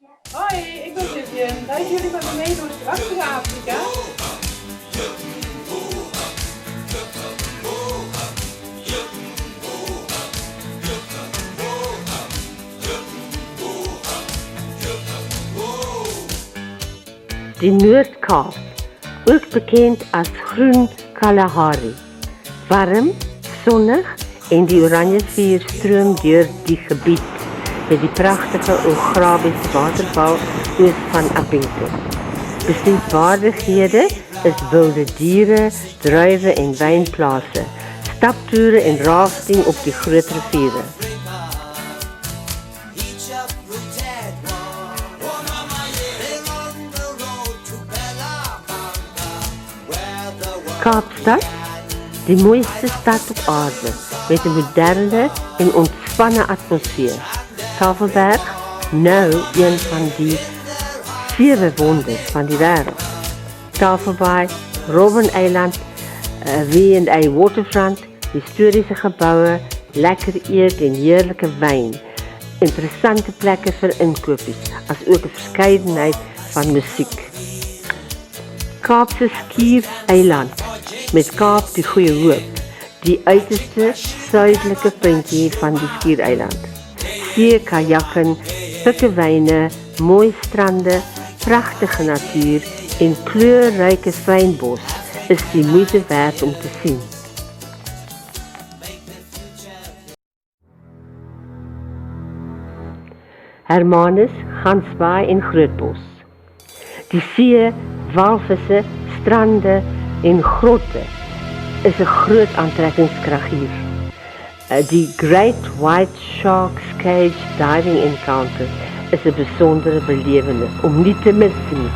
Hoi, ik ben Vivian. Leuk jullie met me meedoen in prachtige Afrika. Die Noord-Kaap, ook bekend as Groen Kalahari. Warm, sonnig en die Oranjevuur stroom deur die gebied met die pragtige Ograbies waterval oos van Appington. Besienswaardighede is wilde diere, druiwe en wynplase, staptoere en rafting op die groot riviere. Kaapstad, die mooiste stad op aarde, met 'n moderne en ontspanne atmosfeer. Tafelberg, nou een van die 7 wonders van die wêreld. Tafelbaai, Robben-eiland, W&A Waterfront, historiese geboue, lekker eet en heerlike wyn, interessante plekke vir inkopies, asook 'n verskeidenheid van musiek. Kaapse Skiereiland, met Kaap die Goeie Hoop, die uiterste suidelike puntjie van die Skiereiland. See, kajakken, pikkewyne, mooi strande, pragtige natuur en kleurryke fynbos is die moeite werd om te sien. Hermanus, Gansbaai en Grootbos. Die see, walvisse, strande en grotte is 'n groot aantrekkingskrag hier. Die Great White Sharks Cage Diving Encounter is 'n besondere belewenis om nie te mis nie.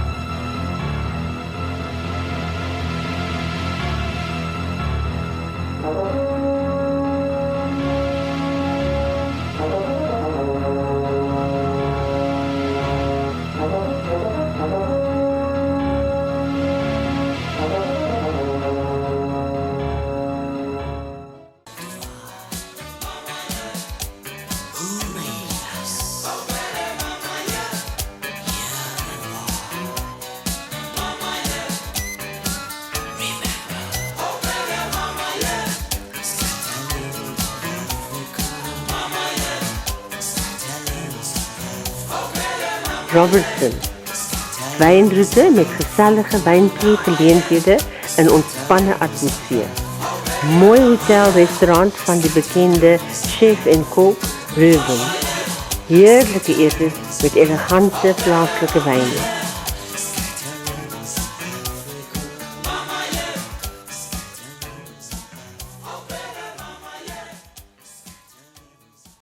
Robertson, wynroete met gesellige wynproegeleenthede en ontspanne atmosfeer. Mooi hotelrestaurant van die bekende chef en kok Reuben. Heerlike etes met elegante plaaslike wyne.